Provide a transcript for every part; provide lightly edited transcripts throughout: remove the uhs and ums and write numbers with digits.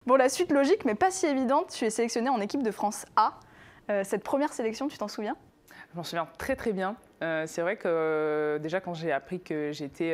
Bon, la suite logique, mais pas si évidente, tu es sélectionnée en équipe de France A. Cette première sélection, tu t'en souviens? Je m'en souviens très très bien. C'est vrai que déjà quand j'ai appris que j'étais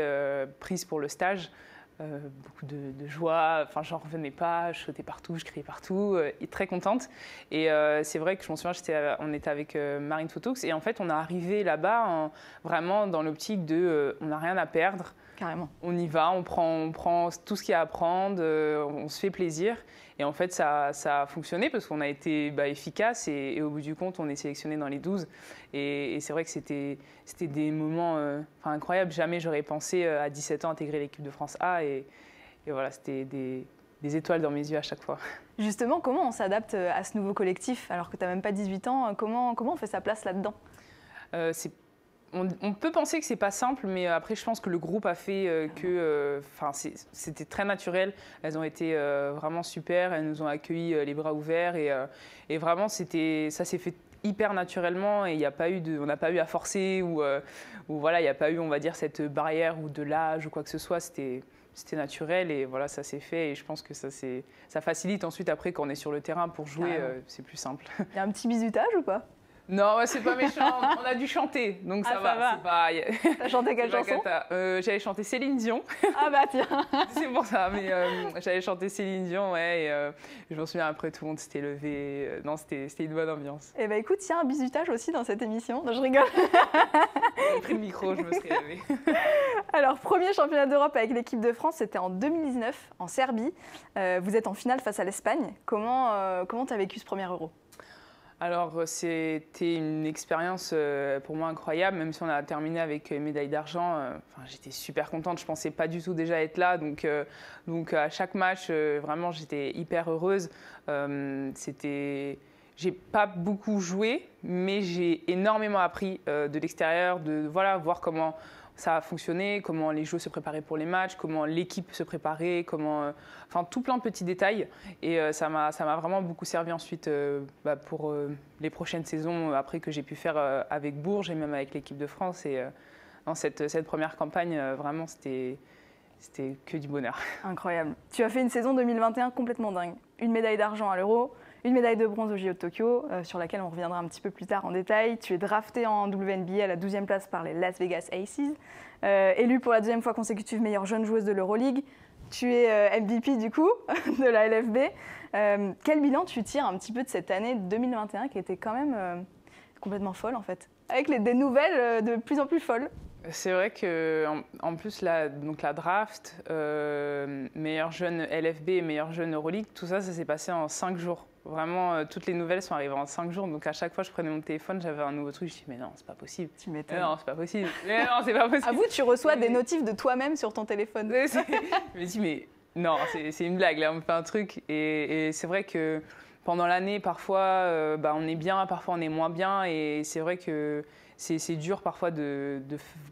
prise pour le stage, beaucoup de joie, enfin j'en revenais pas, je sautais partout, je criais partout, et très contente. Et c'est vrai que je m'en souviens, on était avec Marine Fotoux et en fait on est arrivé là-bas vraiment dans l'optique de on n'a rien à perdre. Carrément. On y va, on prend tout ce qu'il y a à prendre, on se fait plaisir. Et en fait, ça a fonctionné parce qu'on a été efficace et au bout du compte, on est sélectionné dans les 12. Et c'est vrai que c'était des moments incroyables. Jamais j'aurais pensé à 17 ans intégrer l'équipe de France A. Et voilà, c'était des étoiles dans mes yeux à chaque fois. Justement, comment on s'adapte à ce nouveau collectif alors que tu n'as même pas 18 ans? Comment on fait sa place là-dedans? On peut penser que c'est pas simple, mais après je pense que le groupe a fait que c'était très naturel. Elles ont été vraiment super, elles nous ont accueillis les bras ouverts et vraiment ça s'est fait hyper naturellement et on n'a pas eu à forcer ou voilà, il n'y a pas eu, on va dire, cette barrière ou de l'âge ou quoi que ce soit. C'était naturel et voilà, ça s'est fait et je pense que ça facilite ensuite après quand on est sur le terrain pour jouer, c'est plus simple. Il y a un petit bisutage ou pas? Non, c'est pas méchant, on a dû chanter, donc ça va. T'as chanté quelle chanson? J'avais chanté Céline Dion. Ah bah tiens. C'est pour ça, mais j'avais chanté Céline Dion, ouais, et je m'en souviens après, tout le monde s'était levé. Non, c'était une bonne ambiance. Eh bah écoute, il y a un bisutage aussi dans cette émission. Non, je rigole. J'ai pris le micro, je me serais levée. Alors, premier championnat d'Europe avec l'équipe de France, c'était en 2019, en Serbie. Vous êtes en finale face à l'Espagne. Comment tu as vécu ce premier Euro? Alors, c'était une expérience pour moi incroyable, même si on a terminé avec une médaille d'argent. J'étais super contente, je ne pensais pas du tout déjà être là. Donc à chaque match, vraiment, j'étais hyper heureuse. J'ai pas beaucoup joué, mais j'ai énormément appris de l'extérieur, de voir comment ça a fonctionné, comment les joueurs se préparaient pour les matchs, comment l'équipe se préparait, tout plein de petits détails. Et ça m'a vraiment beaucoup servi ensuite pour les prochaines saisons après que j'ai pu faire avec Bourges et même avec l'équipe de France. Et dans cette première campagne, vraiment, c'était que du bonheur. Incroyable. Tu as fait une saison 2021 complètement dingue. Une médaille d'argent à l'Euro, une médaille de bronze au JO de Tokyo, sur laquelle on reviendra un petit peu plus tard en détail. Tu es drafté en WNBA à la 12e place par les Las Vegas Aces. Élue pour la deuxième fois consécutive meilleure jeune joueuse de l'Euroleague. Tu es MVP du coup de la LFB. Quel bilan tu tires un petit peu de cette année 2021 qui était quand même complètement folle en fait, avec des nouvelles de plus en plus folles? C'est vrai qu'en plus, la draft, meilleure jeune LFB et meilleure jeune Euroleague, tout ça, ça s'est passé en 5 jours. Vraiment, toutes les nouvelles sont arrivées en 5 jours. Donc à chaque fois, je prenais mon téléphone, j'avais un nouveau truc. Je dis, mais non, c'est pas possible. Tu m'étonnes. Non, c'est pas possible. Mais non, c'est pas possible. Avoue, tu reçois des notifs de toi-même sur ton téléphone. Je me dis, mais non, c'est une blague, là, on me fait un truc. Et c'est vrai que pendant l'année, parfois, on est bien, parfois on est moins bien. Et c'est vrai que c'est dur parfois de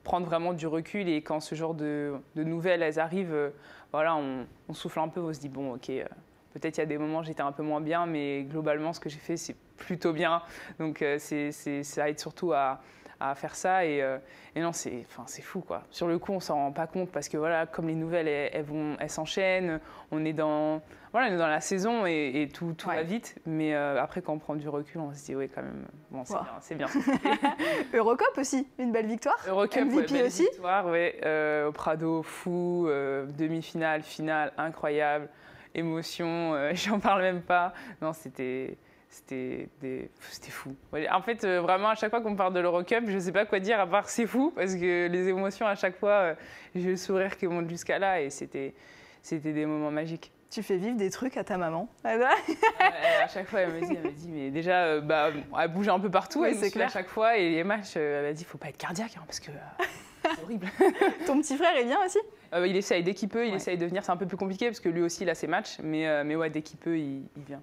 prendre vraiment du recul. Et quand ce genre de nouvelles, elles arrivent, voilà, on souffle un peu, on se dit, bon, ok, peut-être il y a des moments où j'étais un peu moins bien, mais globalement, ce que j'ai fait, c'est plutôt bien. Donc ça aide surtout à faire ça. Et non, c'est fou, quoi. Sur le coup, on s'en rend pas compte parce que, voilà, comme les nouvelles, elles s'enchaînent, on est dans la saison et tout va vite. Mais après, quand on prend du recul, on se dit, oui, quand même, bon, c'est bien. Eurocup aussi, une belle victoire. Eurocup, MVP belle aussi. Victoire, ouais. Au Prado, fou, demi-finale, finale, incroyable, émotion, j'en parle même pas. Non, c'était fou. En fait, vraiment, à chaque fois qu'on parle de l'Eurocup, je ne sais pas quoi dire à part c'est fou, parce que les émotions, à chaque fois, j'ai le sourire qui monte jusqu'à là, et c'était des moments magiques. Tu fais vivre des trucs à ta maman. À chaque fois, elle me dit, mais déjà, elle bouge un peu partout, oui, elle c'est clair. À chaque fois, et les matchs, elle m'a dit, il ne faut pas être cardiaque, hein, parce que c'est horrible. Ton petit frère, il vient aussi? Il essaye, dès qu'il peut, il essaye de venir. C'est un peu plus compliqué, parce que lui aussi, il a ses matchs, mais ouais, dès qu'il peut, il vient.